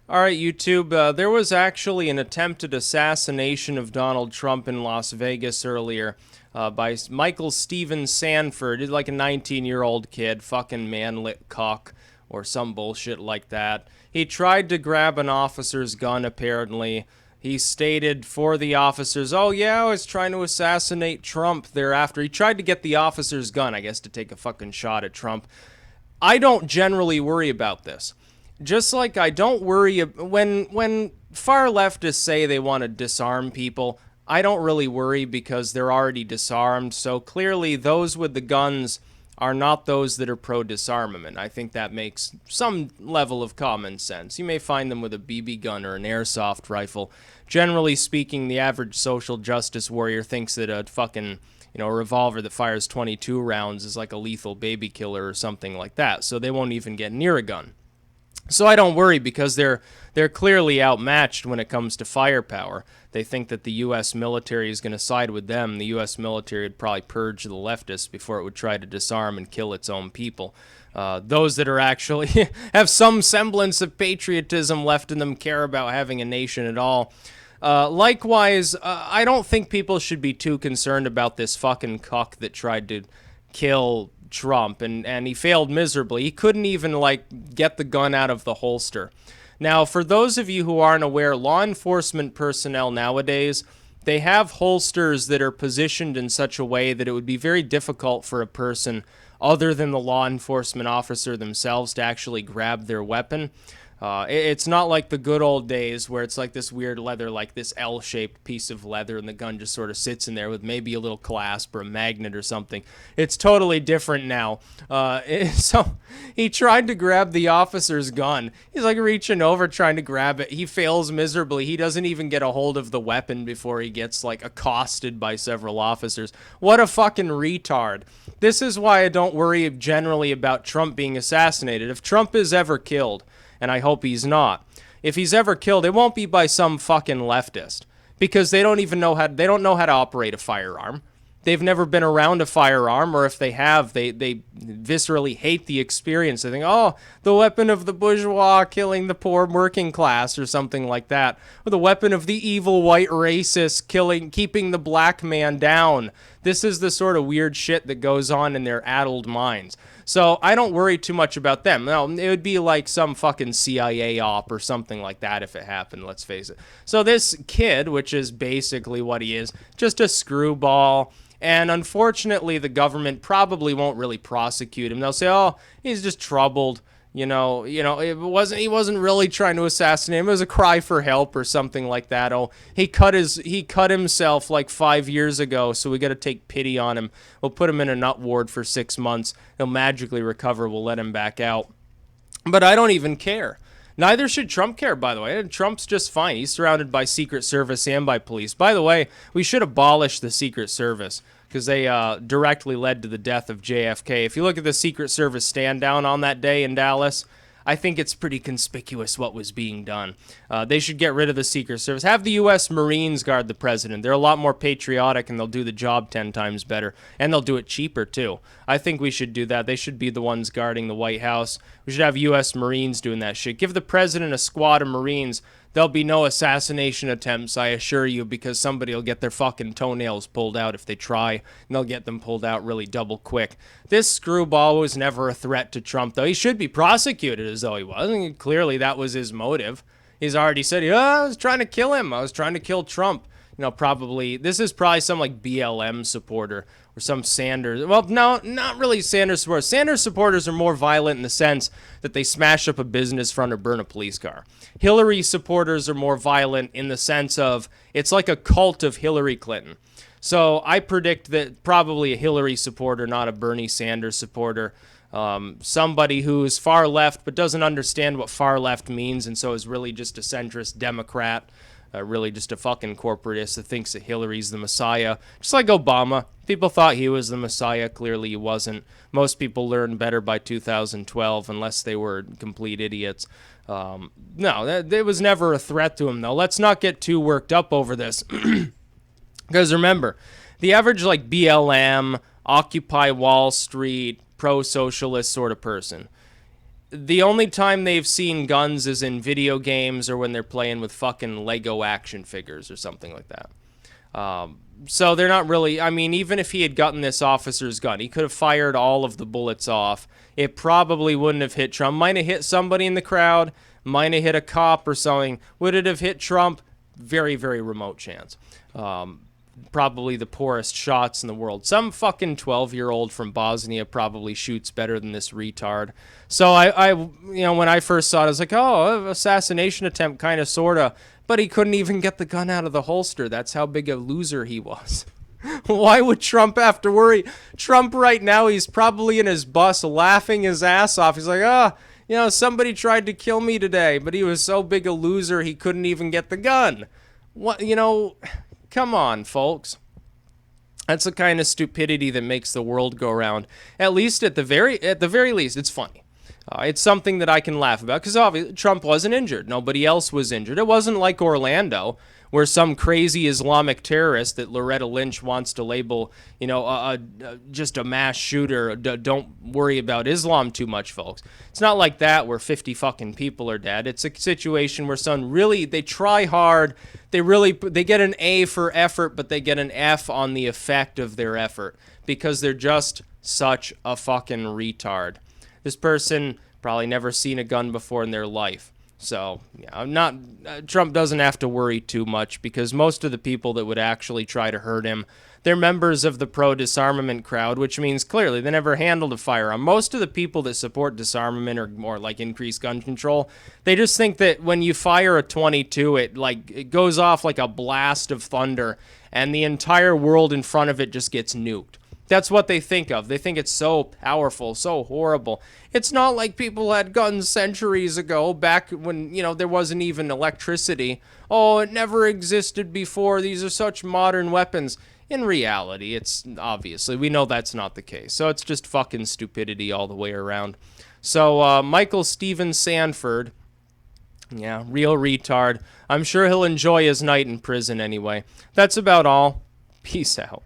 All right, YouTube. There was actually an attempted assassination of Donald Trump in Las Vegas earlier by Michael Steven Sandford. He's like a 19-year-old kid, fucking manlit cock or some bullshit like that. He tried to grab an officer's gun, apparently. He stated for the officers, oh yeah, I was trying to assassinate Trump thereafter. He tried to get the officer's gun, I guess, to take a fucking shot at Trump. I don't generally worry about this. Just like I don't worry when far leftists say they want to disarm people, I don't really worry because they're already disarmed. So clearly those with the guns are not those that are pro disarmament. I think that makes some level of common sense. You may find them with a BB gun or an airsoft rifle. Generally speaking, the average social justice warrior thinks that a fucking a revolver that fires 22 rounds is like a lethal baby killer or something like that. So they won't even get near a gun. So I don't worry because they're clearly outmatched when it comes to firepower. They think that the U.S. military is going to side with them. The U.S. military would probably purge the leftists before it would try to disarm and kill its own people. Those that are actually have some semblance of patriotism left in them, care about having a nation at all. Likewise, I don't think people should be too concerned about this fucking cuck that tried to kill Trump, and he failed miserably. He couldn't even, get the gun out of the holster. Now, for those of you who aren't aware, law enforcement personnel nowadays, they have holsters that are positioned in such a way that it would be very difficult for a person other than the law enforcement officer themselves to actually grab their weapon. It's not like the good old days where it's like this weird leather, like this L-shaped piece of leather, and the gun just sort of sits in there with maybe a little clasp or a magnet or something. It's totally different now. So he tried to grab the officer's gun. He's like reaching over trying to grab it. He fails miserably. He doesn't even get a hold of the weapon before he gets accosted by several officers. What a fucking retard. This is why I don't worry generally about Trump being assassinated. If Trump is ever killed, and I hope he's not. If he's ever killed, it won't be by some fucking leftist, because they don't know how to operate a firearm. They've never been around a firearm, or if they have, they viscerally hate the experience. They think, oh, the weapon of the bourgeois killing the poor working class or something like that. Or the weapon of the evil white racist keeping the black man down. This is the sort of weird shit that goes on in their addled minds. So I don't worry too much about them. No, it would be like some fucking CIA op or something like that if it happened, let's face it. So this kid, which is basically what he is, just a screwball. And unfortunately, the government probably won't really prosecute him. They'll say, oh, he's just troubled. He wasn't really trying to assassinate him. It was a cry for help or something like that. Oh, he cut himself 5 years ago, so we got to take pity on him. We'll put him in a nut ward for 6 months. He'll magically recover. We'll let him back out. But I don't even care. Neither should Trump care, by the way. Trump's just fine. He's surrounded by Secret Service and by police. By the way, we should abolish the Secret Service because they directly led to the death of JFK. If you look at the Secret Service stand down on that day in Dallas, I think it's pretty conspicuous what was being done. They should get rid of the Secret Service. Have the U.S. Marines guard the president. They're a lot more patriotic, and they'll do the job 10 times better. And they'll do it cheaper, too. I think we should do that. They should be the ones guarding the White House. We should have U.S. Marines doing that shit. Give the president a squad of Marines. There'll be no assassination attempts, I assure you, because somebody will get their fucking toenails pulled out if they try, and they'll get them pulled out really double quick. This screwball was never a threat to Trump, though. He should be prosecuted as though he was. I mean, clearly that was his motive. He's already said, I was trying to kill him. I was trying to kill Trump. This is probably some BLM supporter or some Sanders. Well, no, not really Sanders supporters. Sanders supporters are more violent in the sense that they smash up a business front or burn a police car. Hillary supporters are more violent in the sense of it's like a cult of Hillary Clinton. So I predict that probably a Hillary supporter, not a Bernie Sanders supporter. Somebody who is far left but doesn't understand what far left means and so is really just a centrist Democrat. Really just a fucking corporatist that thinks that Hillary's the Messiah. Just like Obama. People thought he was the Messiah. Clearly he wasn't. Most people learned better by 2012 unless they were complete idiots. It was never a threat to him, though. Let's not get too worked up over this. Because remember, the average BLM, Occupy Wall Street, pro-socialist sort of person, the only time they've seen guns is in video games or when they're playing with fucking Lego action figures or something like that. So they're not really, I mean, even if he had gotten this officer's gun, he could have fired all of the bullets off. It probably wouldn't have hit Trump. Might have hit somebody in the crowd, might have hit a cop or something. Would it have hit Trump? Very, very remote chance. Probably the poorest shots in the world. Some fucking 12-year-old from Bosnia probably shoots better than this retard. So when I first saw it, I was like, oh, assassination attempt, kind of, sort of. But he couldn't even get the gun out of the holster. That's how big a loser he was. Why would Trump have to worry? Trump right now, he's probably in his bus laughing his ass off. He's like, somebody tried to kill me today, but he was so big a loser he couldn't even get the gun. What, come on, folks. That's the kind of stupidity that makes the world go round. At the very least, it's funny. It's something that I can laugh about because obviously Trump wasn't injured. Nobody else was injured. It wasn't like Orlando, where some crazy Islamic terrorist that Loretta Lynch wants to label, just a mass shooter. Don't worry about Islam too much, folks. It's not like that where 50 fucking people are dead. It's a situation where they try hard. They get an A for effort, but they get an F on the effect of their effort because they're just such a fucking retard. This person probably never seen a gun before in their life. So, Trump doesn't have to worry too much because most of the people that would actually try to hurt him, they're members of the pro-disarmament crowd, which means clearly they never handled a firearm. Most of the people that support disarmament or more like increased gun control, they just think that when you fire a .22, it goes off like a blast of thunder and the entire world in front of it just gets nuked. That's what they think of. They think it's so powerful, so horrible. It's not like people had guns centuries ago, back when, there wasn't even electricity. Oh, it never existed before. These are such modern weapons. In reality, we know that's not the case. So it's just fucking stupidity all the way around. So Michael Steven Sandford, real retard. I'm sure he'll enjoy his night in prison anyway. That's about all. Peace out.